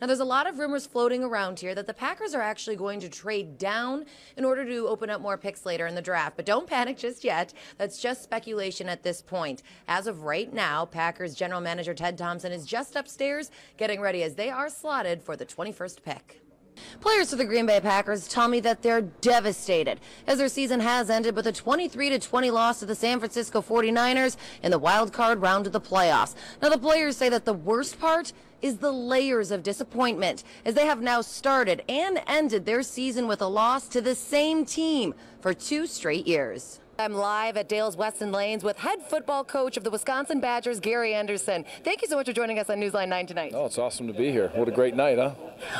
Now, there's a lot of rumors floating around here that the Packers are actually going to trade down in order to open up more picks later in the draft. But don't panic just yet. That's just speculation at this point. As of right now, Packers general manager Ted Thompson is just upstairs getting ready as they are slotted for the 21st pick. Players for the Green Bay Packers tell me that they're devastated as their season has ended with a 23-20 loss to the San Francisco 49ers in the wild card round of the playoffs. Now, the players say that the worst part is the layers of disappointment as they have now started and ended their season with a loss to the same team for 2 straight years. I'm live at Dale's Weston Lanes with head football coach of the Wisconsin Badgers, Gary Anderson. Thank you so much for joining us on Newsline 9 tonight. Oh, it's awesome to be here. What a great night, huh?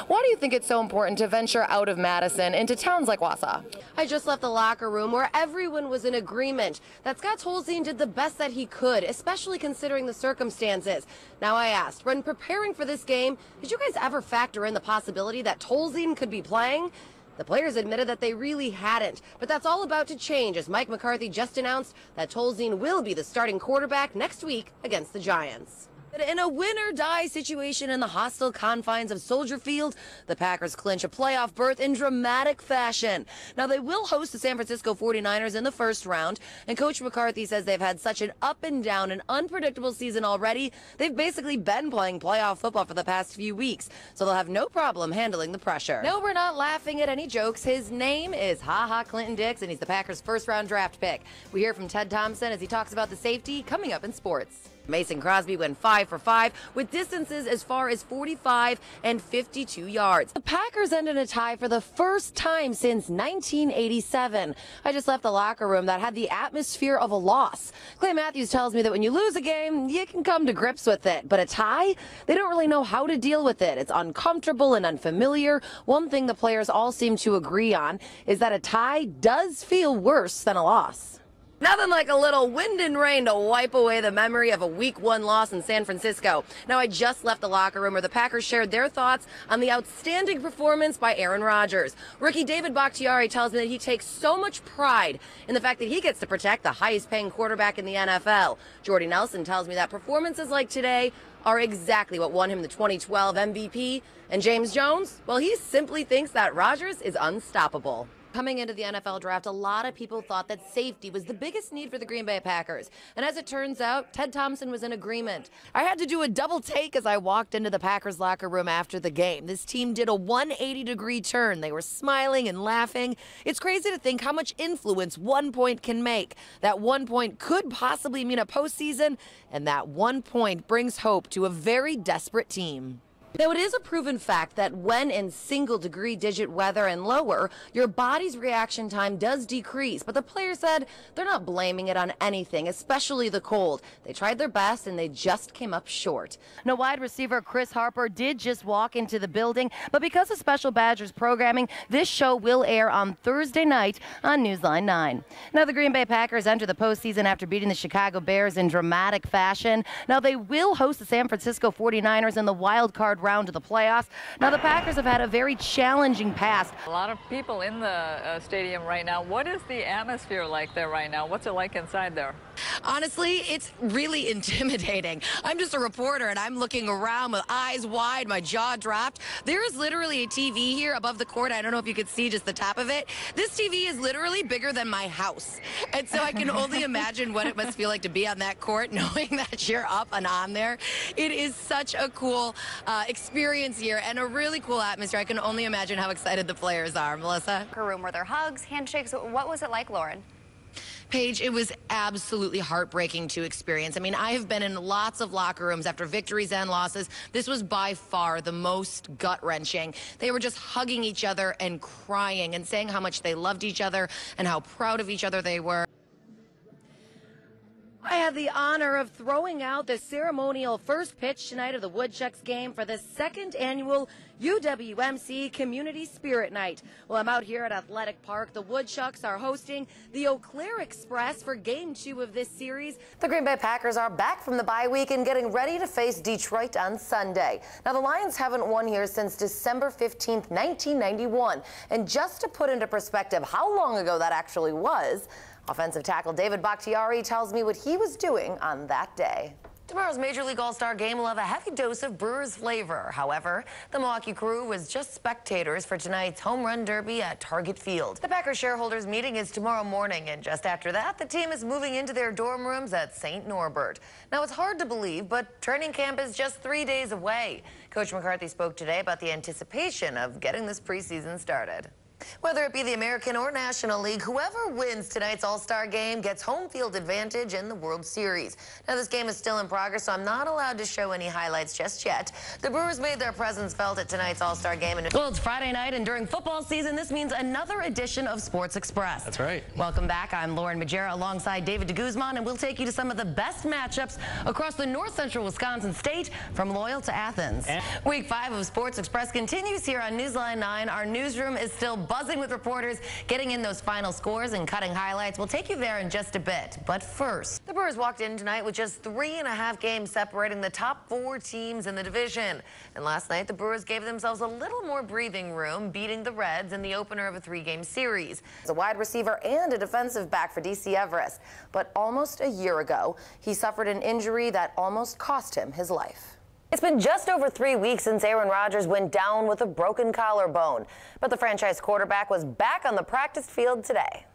Why do you think it's so important to venture out of Madison into towns like Wausau? I just left the locker room where everyone was in agreement that Scott Tolzien did the best that he could, especially considering the circumstances. Now, I asked, when preparing for this game, did you guys ever factor in the possibility that Tolzien could be playing? The players admitted that they really hadn't, but that's all about to change as Mike McCarthy just announced that Tolzien will be the starting quarterback next week against the Giants. In a win-or-die situation in the hostile confines of Soldier Field, the Packers clinch a playoff berth in dramatic fashion. Now, they will host the San Francisco 49ers in the first round, and Coach McCarthy says they've had such an up-and-down and unpredictable season already, they've basically been playing playoff football for the past few weeks, so they'll have no problem handling the pressure. No, we're not laughing at any jokes. His name is Clinton Dix, and he's the Packers' first-round draft pick. We hear from Ted Thompson as he talks about the safety coming up in sports. Mason Crosby went 5 for 5 with distances as far as 45 and 52 yards. The Packers ended a tie for the first time since 1987. I just left the locker room that had the atmosphere of a loss. Clay Matthews tells me that when you lose a game, you can come to grips with it. But a tie, they don't really know how to deal with it. It's uncomfortable and unfamiliar. One thing the players all seem to agree on is that a tie does feel worse than a loss. Nothing like a little wind and rain to wipe away the memory of a Week 1 loss in San Francisco. Now, I just left the locker room where the Packers shared their thoughts on the outstanding performance by Aaron Rodgers. Rookie David Bakhtiari tells me that he takes so much pride in the fact that he gets to protect the highest-paying quarterback in the NFL. Jordy Nelson tells me that performances like today are exactly what won him the 2012 MVP. And James Jones, well, he simply thinks that Rodgers is unstoppable. Coming into the NFL draft, a lot of people thought that safety was the biggest need for the Green Bay Packers. And as it turns out, Ted Thompson was in agreement. I had to do a double take as I walked into the Packers locker room after the game. This team did a 180-degree turn. They were smiling and laughing. It's crazy to think how much influence 1 point can make. That 1 point could possibly mean a postseason, and that 1 point brings hope to a very desperate team. Now, it is a proven fact that when in single-degree digit weather and lower, your body's reaction time does decrease. But the players said they're not blaming it on anything, especially the cold. They tried their best, and they just came up short. Now, wide receiver Chris Harper did just walk into the building, but because of special Badgers programming, this show will air on Thursday night on Newsline 9. Now, the Green Bay Packers enter the postseason after beating the Chicago Bears in dramatic fashion. Now, they will host the San Francisco 49ers in the wild card round of the playoffs. Now, the Packers have had a very challenging past. A lot of people in the stadium right now. What is the atmosphere like there right now? What's it like inside there? Honestly, it's really intimidating. I'm just a reporter, and I'm looking around with eyes wide, my jaw dropped. There is literally a TV here above the court. I don't know if you could see just the top of it. This TV is literally bigger than my house. And so I can only imagine what it must feel like to be on that court, knowing that you're up and on there. It is such a cool experience here and a really cool atmosphere. I can only imagine how excited the players are. Melissa? Room, were there hugs, handshakes? What was it like, Lauren? Paige, it was absolutely heartbreaking to experience. I mean, I have been in lots of locker rooms after victories and losses. This was by far the most gut-wrenching. They were just hugging each other and crying and saying how much they loved each other and how proud of each other they were. I had the honor of throwing out the ceremonial first pitch tonight of the Woodchucks game for the second annual UWMC Community Spirit Night. Well, I'm out here at Athletic Park. The Woodchucks are hosting the Eau Claire Express for Game 2 of this series. The Green Bay Packers are back from the bye week and getting ready to face Detroit on Sunday. Now, the Lions haven't won here since December 15th, 1991. And just to put into perspective how long ago that actually was, offensive tackle David Bakhtiari tells me what he was doing on that day. Tomorrow's Major League All-Star game will have a heavy dose of Brewers flavor. However, the Milwaukee Crew was just spectators for tonight's home run derby at Target Field. The Packers shareholders meeting is tomorrow morning, and just after that, the team is moving into their dorm rooms at St. Norbert. Now, it's hard to believe, but training camp is just 3 days away. Coach McCarthy spoke today about the anticipation of getting this preseason started. Whether it be the American or National League, whoever wins tonight's All-Star game gets home field advantage in the World Series. Now, this game is still in progress, so I'm not allowed to show any highlights just yet. The Brewers made their presence felt at tonight's All-Star game. Well, it's Friday night, and during football season, this means another edition of Sports Express. That's right. Welcome back. I'm Lauren Magiera alongside David DeGuzman, and we'll take you to some of the best matchups across the north central Wisconsin state, from Loyal to Athens. Week 5 of Sports Express continues here on Newsline 9. Our newsroom is still buzzing with reporters getting in those final scores and cutting highlights. We'll take you there in just a bit. But first, the Brewers walked in tonight with just 3.5 games separating the top 4 teams in the division. And last night, the Brewers gave themselves a little more breathing room, beating the Reds in the opener of a 3-game series. As a wide receiver and a defensive back for DC Everest. But almost a year ago, he suffered an injury that almost cost him his life. It's been just over 3 weeks since Aaron Rodgers went down with a broken collarbone, but the franchise quarterback was back on the practice field today.